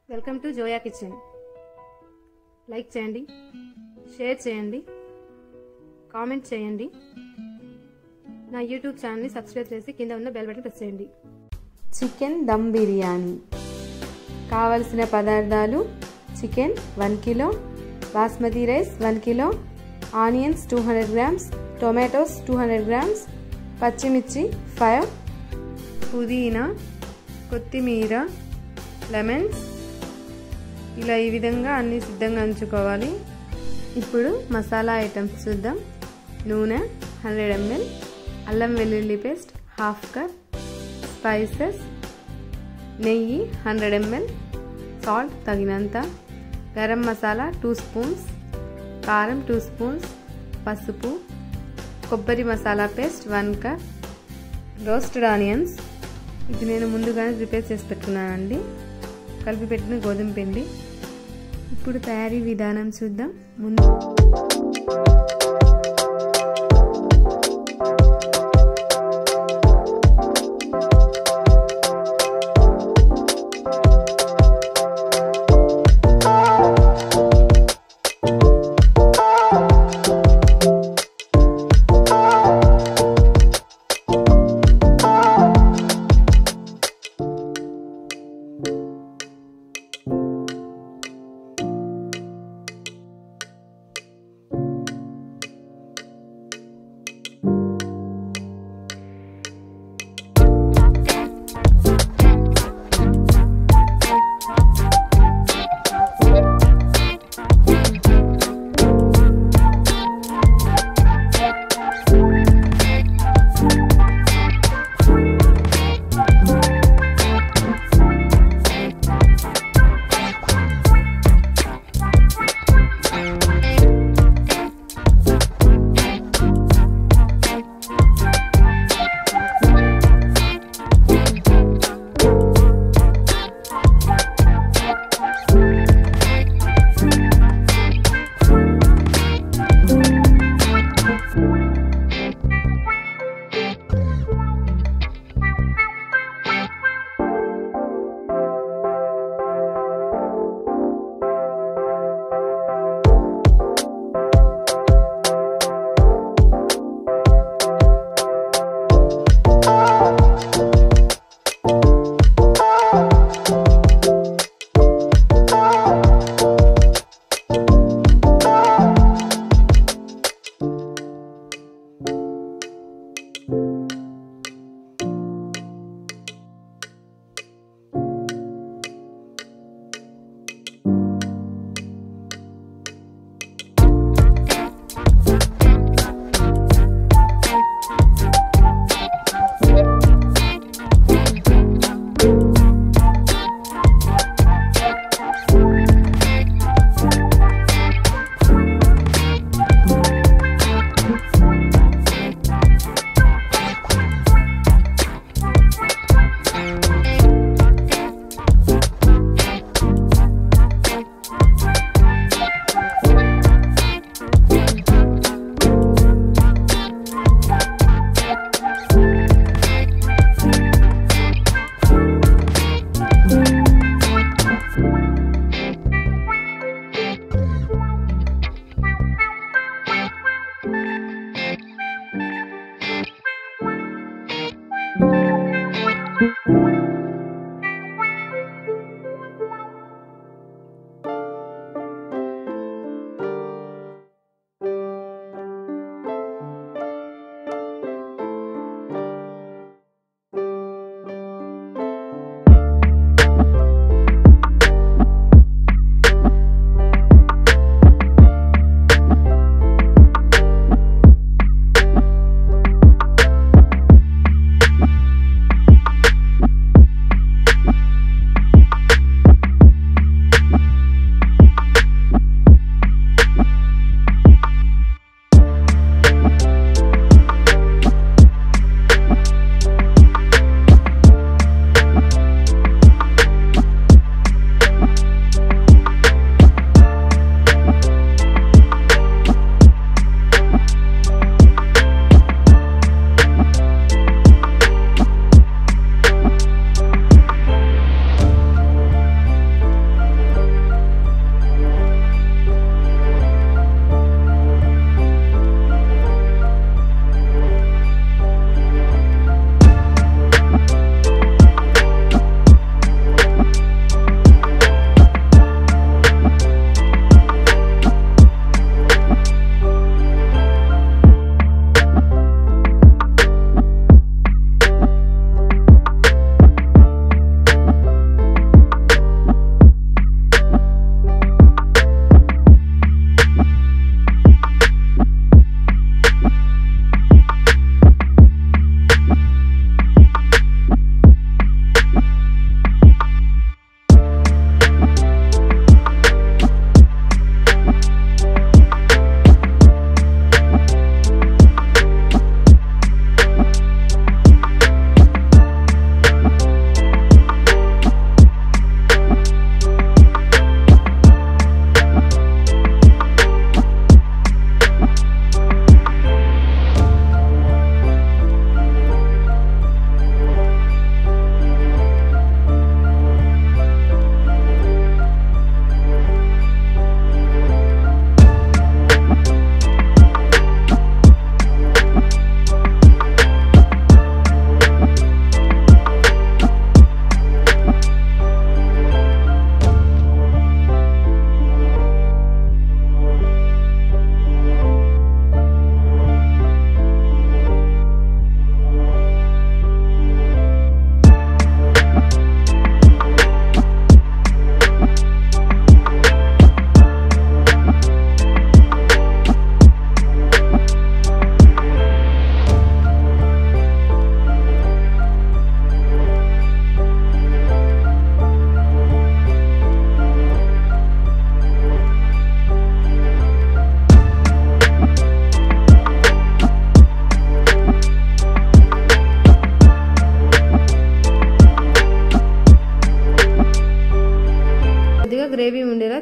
Welcome to Zoya kitchen. Like చేయండి, share చేయండి, comment చేయండి. నా యూట్యూబ్ ఛానల్ని సబ్స్క్రైబ్ చేసి కింద ఉన్న బెల్ బటన్ ప్రెస్ చేయండి. చికెన్ దమ్ బిర్యానీ కావలసిన పదార్థాలు: చికెన్ 1 కిలో, బాస్మతి రైస్ 1 కిలో, ఆనియన్స్ 200 గ్రామ్స్, టొమాటోస్ 200 గ్రామ్స్, పచ్చిమిర్చి 5, పుదీనా, కొత్తిమీర, లెమన్స్. ఇలా ఈ విధంగా అన్ని సిద్ధంగా ఉంచుకోవాలి. ఇప్పుడు మసాలా ఐటమ్స్ చూద్దాం. నూనె 100 ml, అల్లం వెల్లుల్లి పేస్ట్ 1/2 కప్, స్పైసెస్, నెయ్యి 100 ml, సాల్ట్ తగినంత, గరం మసాలా 2 స్పూన్స్, కారం 2 స్పూన్స్, పసుపు, కొబ్బరి masala paste 1 cup, roasted onions. ఇది నేను ముందుగానే ప్రిపేర్ చేసి పెట్టుకున్నానండి, కలిపి పెట్టిన గోధుమ పిండి. ఇప్పుడు తయారీ విధానం చూద్దాం. ముందు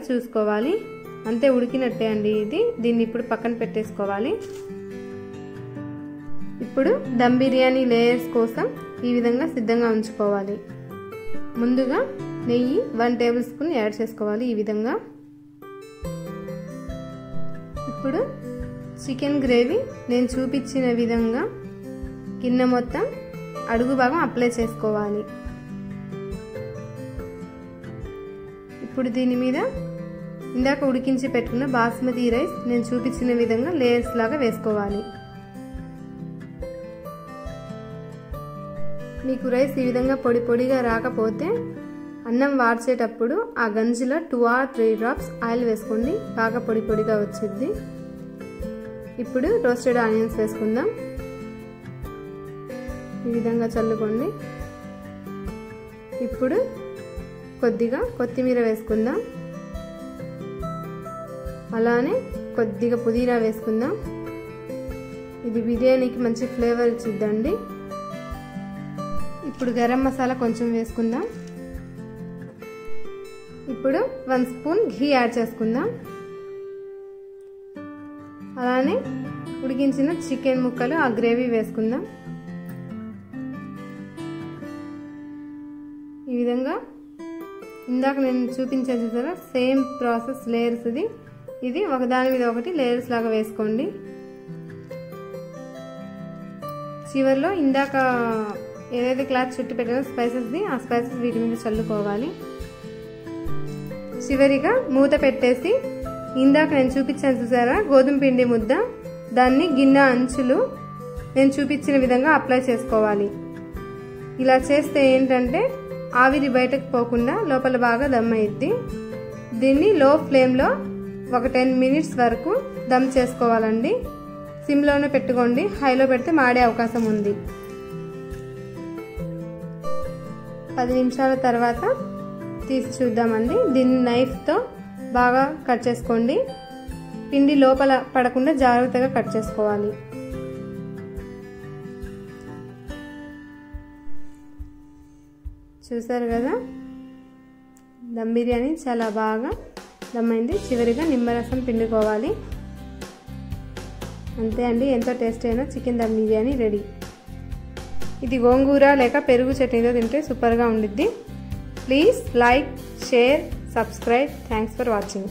చూసుకోవాలి. అంతే, ఉడికినట్టే అండి ఇది. దీన్ని ఇప్పుడు పక్కన పెట్టేసుకోవాలి. ఇప్పుడు దమ్ బిర్యానీ లేయర్స్ కోసం ఈ విధంగా సిద్ధంగా ఉంచుకోవాలి. ముందుగా నెయ్యి 1 టేబుల్ స్పూన్ యాడ్ చేసుకోవాలి ఈ విధంగా. ఇప్పుడు చికెన్ గ్రేవీ నేను చూపించిన విధంగా గిన్నె మొత్తం అడుగు భాగం అప్లై చేసుకోవాలి. ఇప్పుడు దీని మీద ఇందాక ఉడికించి పెట్టుకున్న బాస్మతి రైస్ నేను చూపించిన విధంగా లేయర్స్ లాగా వేసుకోవాలి. మీకు రైస్ ఈ విధంగా పొడి పొడిగా రాకపోతే అన్నం వార్చేటప్పుడు ఆ గంజిలో 2 or 3 డ్రాప్స్ ఆయిల్ వేసుకోండి, బాగా పొడి పొడిగా వచ్చింది. ఇప్పుడు రోస్టెడ్ ఆనియన్స్ వేసుకుందాం. ఈ విధంగా చల్లుకోండి. ఇప్పుడు కొద్దిగా కొత్తిమీర వేసుకుందాం. అలానే కొద్దిగా పుదీనా వేసుకుందాం. ఇది బిర్యానీకి మంచి ఫ్లేవర్ ఇచ్చిద్దండి. ఇప్పుడు గరం మసాలా కొంచెం వేసుకుందాం. ఇప్పుడు 1 స్పూన్ ఘీ యాడ్ చేసుకుందాం. అలానే ఉడికించిన చికెన్ ముక్కలు ఆ గ్రేవీ వేసుకుందాం. ఈ విధంగా ఇందాక నేను చూపించాను చూసారా, సేమ్ ప్రాసెస్ లేయర్స్ ఇది ఒకదాని మీద ఒకటి లేయర్స్ లాగా వేసుకోండి. చివరిలో ఇందాక ఏదైతే క్లాత్ చుట్టి పెట్టారో స్పైసెస్ది, ఆ స్పైసెస్ వీటి మీద చల్లుకోవాలి. చివరిగా మూత పెట్టేసి ఇందాక నేను చూపించాను చూసారా గోధుమ పిండి ముద్ద, దాన్ని గిన్నె అంచులు నేను చూపించిన విధంగా అప్లై చేసుకోవాలి. ఇలా చేస్తే ఏంటంటే ఆవిరి బయటకు పోకుండా లోపల బాగా దమ్ అయ్యిద్ది. దీన్ని లో ఫ్లేమ్లో ఒక 10 మినిట్స్ వరకు దమ్ చేసుకోవాలండి. సిమ్లోనే పెట్టుకోండి, హైలో పెడితే మాడే అవకాశం ఉంది. 10 నిమిషాల తర్వాత తీసి చూద్దామండి. దీన్ని నైఫ్తో బాగా కట్ చేసుకోండి. పిండి లోపల పడకుండా జాగ్రత్తగా కట్ చేసుకోవాలి. చూసారు కదా, దమ్ బిర్యానీ చాలా బాగా దమ్ అయింది. చివరిగా నిమ్మరసం పిండుకోవాలి. అంతే అండి, ఎంతో టేస్టీ అయిన చికెన్ దమ్ బిర్యానీ రెడీ. ఇది గోంగూర లేక పెరుగు చట్నీతో తింటే సూపర్గా ఉండిద్ది. Please like, share, subscribe. Thanks for watching.